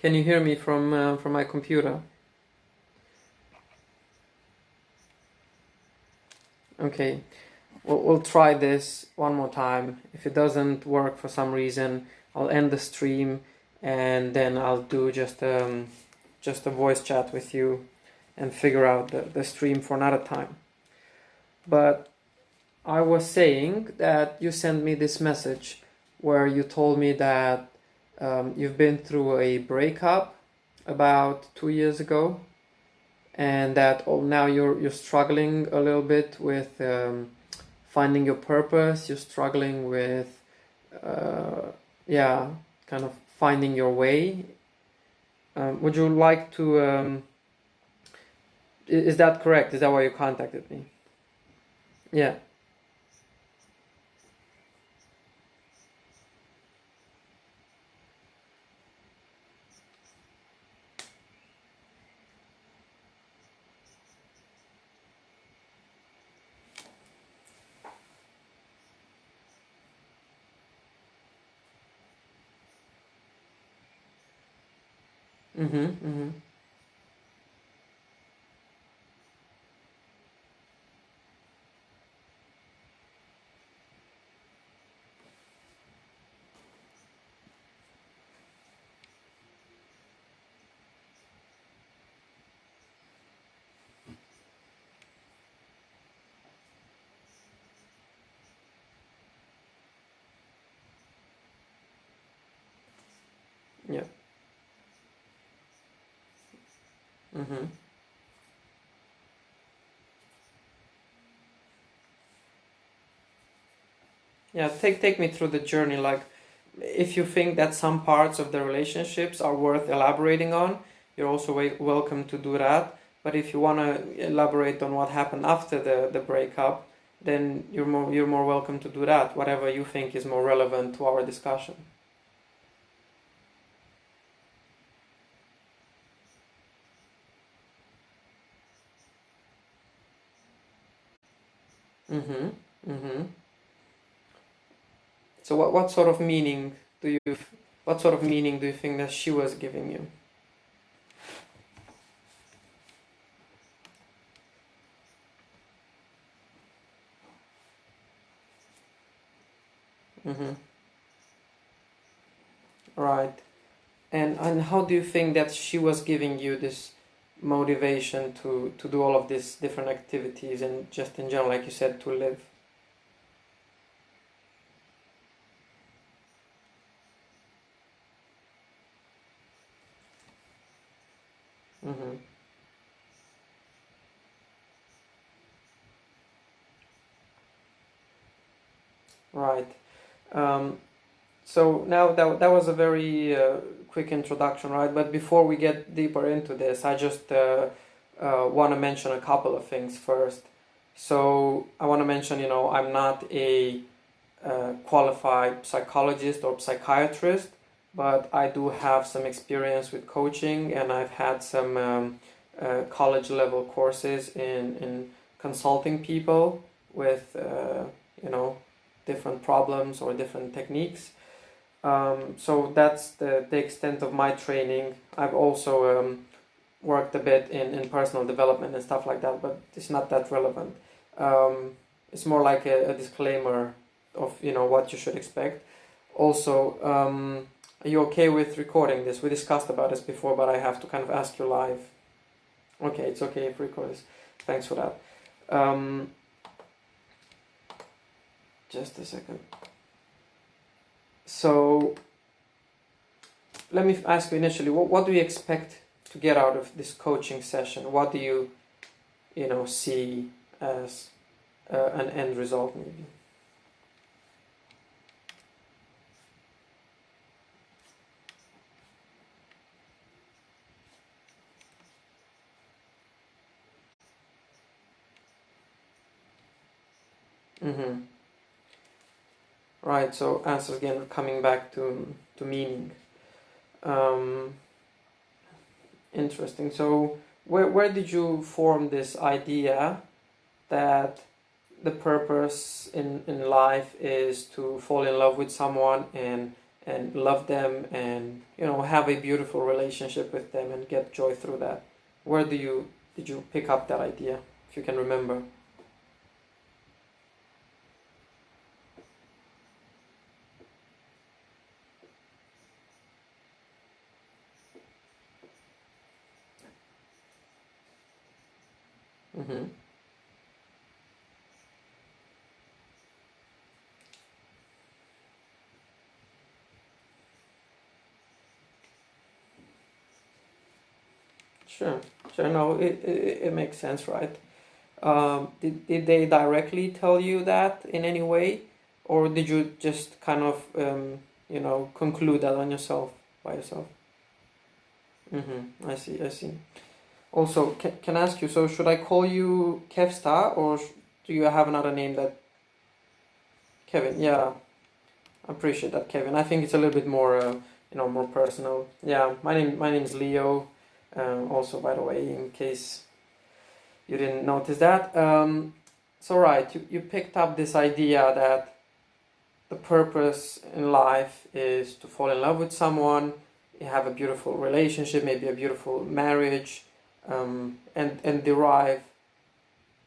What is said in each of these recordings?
Can you hear me from my computer? Okay, we'll try this one more time. If it doesn't work for some reason, I'll end the stream and then I'll do just a voice chat with you and figure out the stream for another time. But I was saying that you sent me this message where you told me that you've been through a breakup about 2 years ago, and that now you're struggling a little bit with finding your purpose. You're struggling with kind of finding your way. Would you like to? Is that correct? Is that why you contacted me? Yeah. Mm-hmm. Mm-hmm. Yeah. Mm-hmm. Yeah. Take me through the journey. Like, if you think that some parts of the relationships are worth elaborating on, you're also welcome to do that. But if you want to elaborate on what happened after the breakup, then you're more welcome to do that. Whatever you think is more relevant to our discussion. Mm-hmm. Mm-hmm. So what sort of meaning do you what sort of meaning do you think that she was giving you? Mm-hmm. Right. And how do you think that she was giving you this motivation to do all of these different activities and just in general, like you said, to live? Mm-hmm. Right. Um, so now that was a very quick introduction, right? But before we get deeper into this, I just want to mention a couple of things first. So I want to mention, I'm not a qualified psychologist or psychiatrist, but I do have some experience with coaching, and I've had some college level courses in consulting people with you know different problems or different techniques. So that's the extent of my training. I've also worked a bit in personal development and stuff like that, but it's not that relevant. It's more like a disclaimer of what you should expect. Also, are you okay with recording this? We discussed about this before, but I have to kind of ask you live. Okay, it's okay if record this. Thanks for that. Just a second. So let me ask you initially, what do you expect to get out of this coaching session? What do you see as an end result, maybe? Mm-hmm. Right. So answers again, coming back to meaning. Um, Interesting. So where did you form this idea that the purpose in life is to fall in love with someone and love them and have a beautiful relationship with them and get joy through that. Where did you pick up that idea, if you can remember? Mm-hmm. Sure, sure. No, it makes sense, right? Did they directly tell you that in any way, or did you just kind of conclude that on yourself by yourself? I see, I see. Also, can I ask you? So, should I call you Kevstar, or do you have another name that Kevin? Yeah, I appreciate that, Kevin. I think it's a little bit more, more personal. Yeah, my name is Leo. Also, by the way, in case you didn't notice that. So right, you picked up this idea that the purpose in life is to fall in love with someone, you have a beautiful relationship, maybe a beautiful marriage, and derive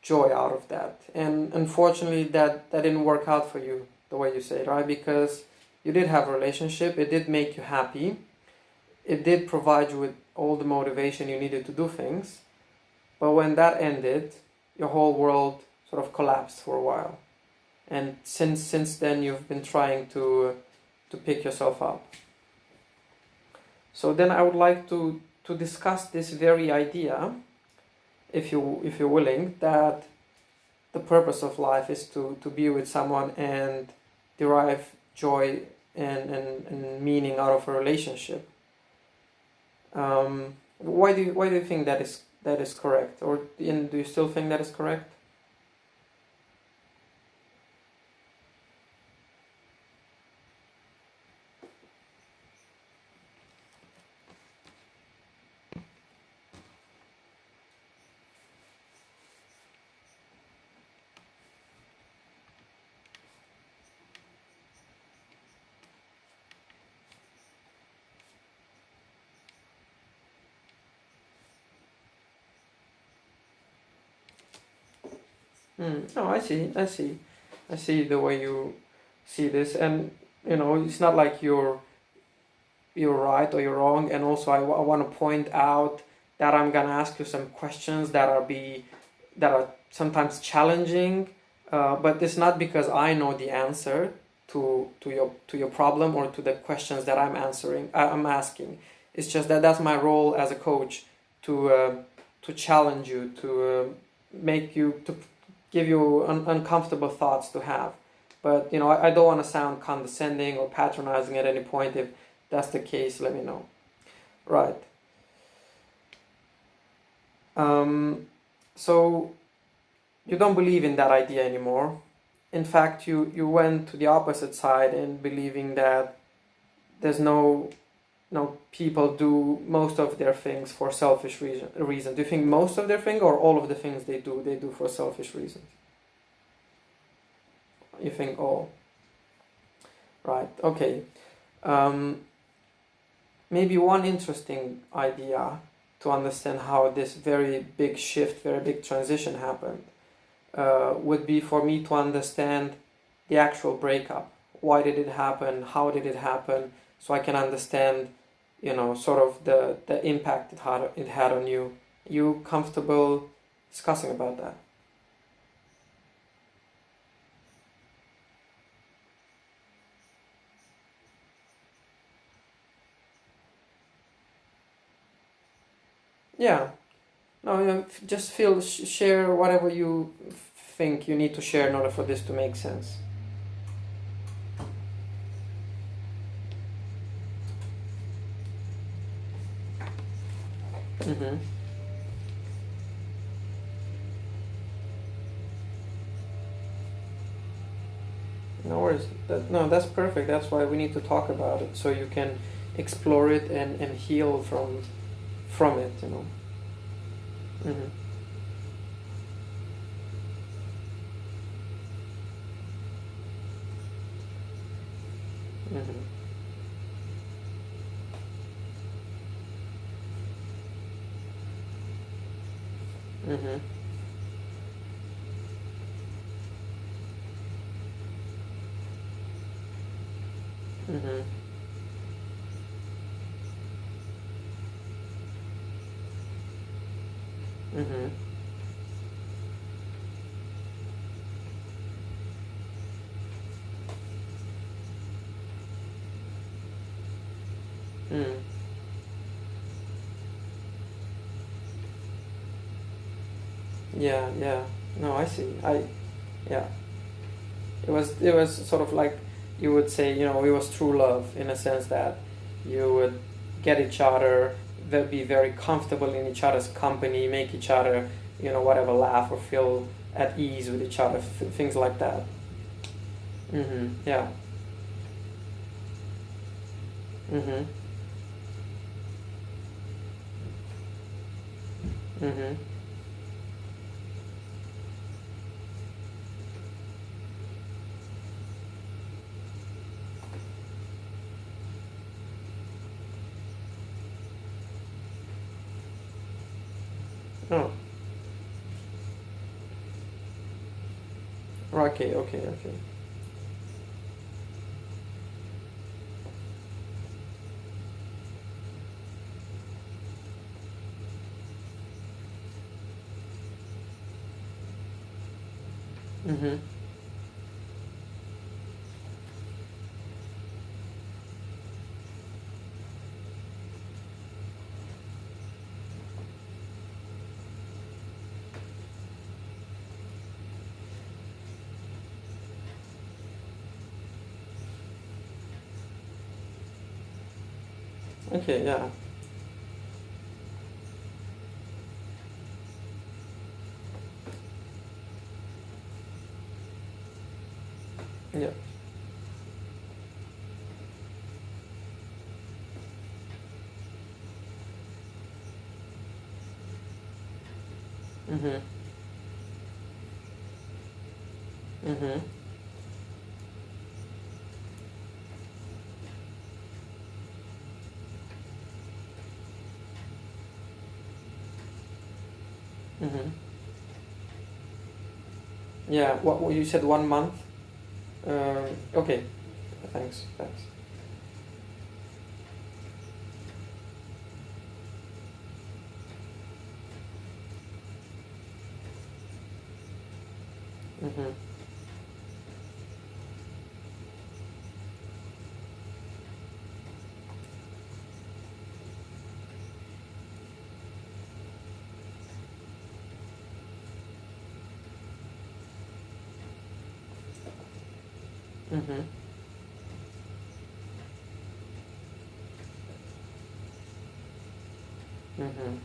joy out of that. And unfortunately, that didn't work out for you the way you say it, right? Because you did have a relationship, it did make you happy, it did provide you with all the motivation you needed to do things. But when that ended, your whole world sort of collapsed for a while. And since then, you've been trying to pick yourself up. So then I would like to discuss this very idea, if you're willing, that the purpose of life is to be with someone and derive joy and meaning out of a relationship. Why do you think that is correct, or do you still think that is correct? Oh, I see the way you see this, and it's not like you're right or you're wrong. And also, I want to point out that I'm gonna ask you some questions that are sometimes challenging, but it's not because I know the answer to your problem or to the questions that I'm asking. It's just that that's my role as a coach to challenge you, to make you to give you uncomfortable thoughts to have. But I don't want to sound condescending or patronizing at any point. If that's the case, let me know. Right. So you don't believe in that idea anymore. In fact, you went to the opposite side in believing that there's no people do most of their things for selfish reason. Do you think most of their thing, or all of the things they do for selfish reasons? You think all. Right. Okay. Maybe one interesting idea to understand how this very big shift, very big transition happened, would be for me to understand the actual breakup. Why did it happen? How did it happen? So I can understand, sort of the impact it had on you. You comfortable discussing about that? Yeah. No, just share whatever you think you need to share in order for this to make sense. Mm-hmm. No worries. No, that's perfect. That's why we need to talk about it, so you can explore it and heal from it. Mm-hmm. Mm-hmm. Mhm. Mhm. Mhm. Mm. Yeah, yeah. No, I see. Yeah. It was sort of like you would say, it was true love in a sense that you would get each other, be very comfortable in each other's company, make each other, whatever, laugh or feel at ease with each other, things like that. Yeah. Mhm. Mhm. Oh. Okay. Okay. Okay. Mhm. Okay. Yeah. Yeah. Mhm. Mhm. Mhm. Yeah. What you said? 1 month. Okay. Thanks. Thanks. Mhm. Mhm. Mhm.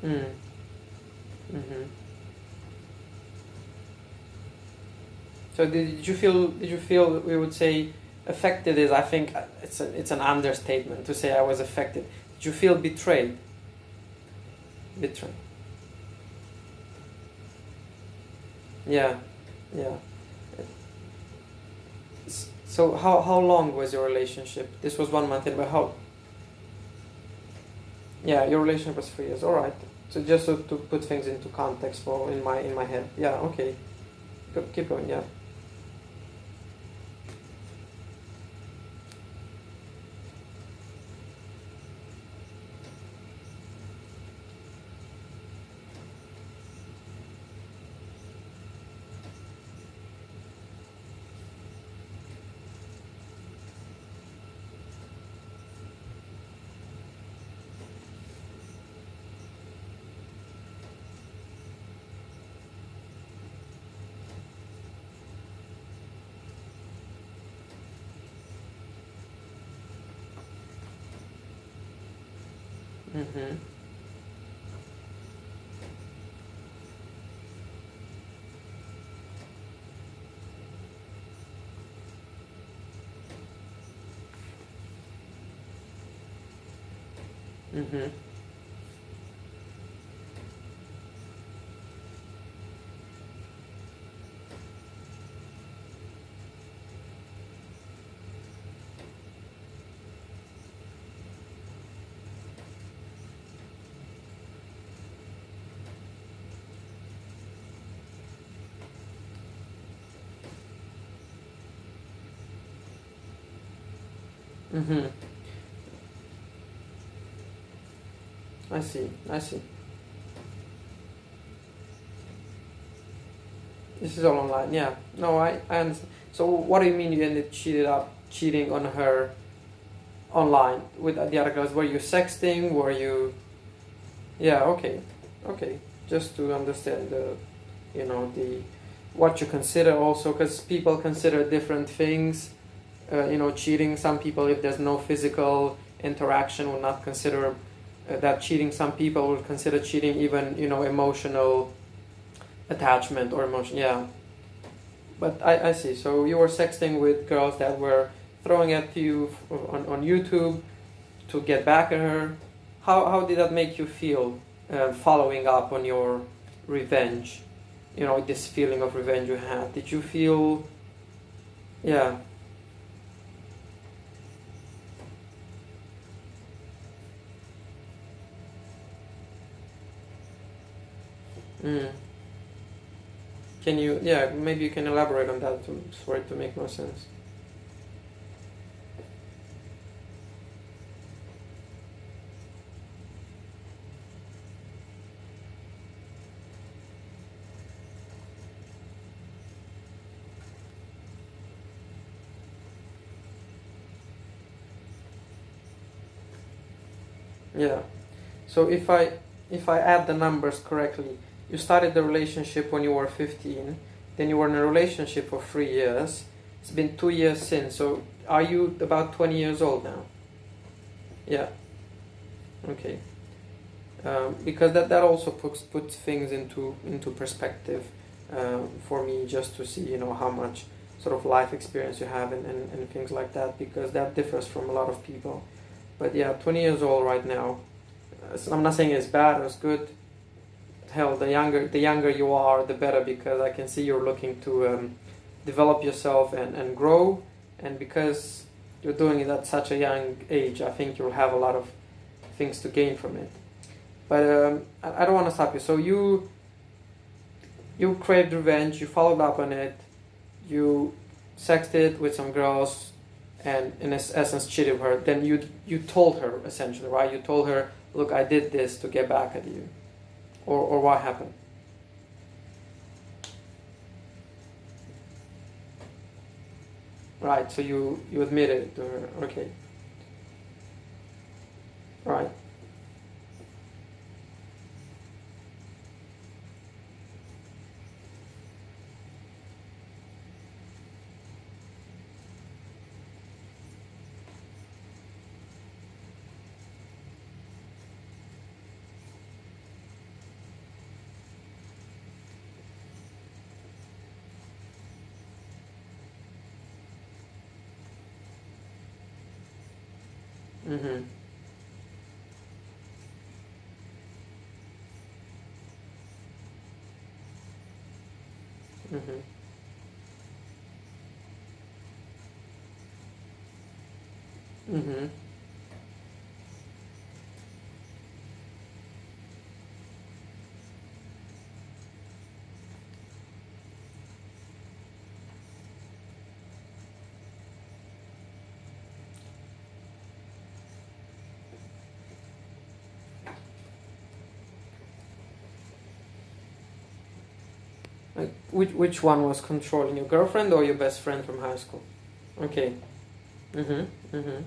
Mm. Mhm. So did you feel we would say affected is, I think, it's an understatement to say I was affected. Did you feel betrayed? Betrayed. Yeah. Yeah. So how long was your relationship? This was 1 month in, but how? Yeah, your relationship was 3 years. All right. So just to put things into context for in my head. Yeah. Okay. Keep going. Yeah. Mhm. Mhm. Mm-hmm. I see. I see. This is all online. Yeah. No, I understand. So what do you mean you ended cheating on her online with the other girls? Were you sexting? Were you? Yeah. Okay. Okay. Just to understand the, the what you consider also, because people consider different things. Cheating. Some people, if there's no physical interaction, will not consider that cheating. Some people will consider cheating even emotional attachment or emotion. Yeah. But I see. So you were sexting with girls that were throwing at you on YouTube to get back at her. How did that make you feel? Following up on your revenge, this feeling of revenge you had. Did you feel? Yeah. Mm. Can you? Yeah. Maybe you can elaborate on that for it to make more sense. Yeah. So if I add the numbers correctly, you started the relationship when you were 15, then you were in a relationship for 3 years. It's been 2 years since. So are you about 20 years old now? Yeah. Okay. Because that also puts things into perspective for me, just to see how much sort of life experience you have and things like that, because that differs from a lot of people. But yeah, 20 years old right now. So I'm not saying it's bad or it's good. Hell, the younger you are, the better, because I can see you're looking to develop yourself and grow, and because you're doing it at such a young age, I think you'll have a lot of things to gain from it. But I don't want to stop you. So you craved revenge. You followed up on it. You sexted with some girls, and in essence cheated her. Then you told her, essentially, right? You told her, look, I did this to get back at you, or what happened? Right. So you admitted it to her. Okay. Right. Mhm. Mhm. Mhm. Like which one was controlling, your girlfriend or your best friend from high school? Okay. Mhm. Mhm.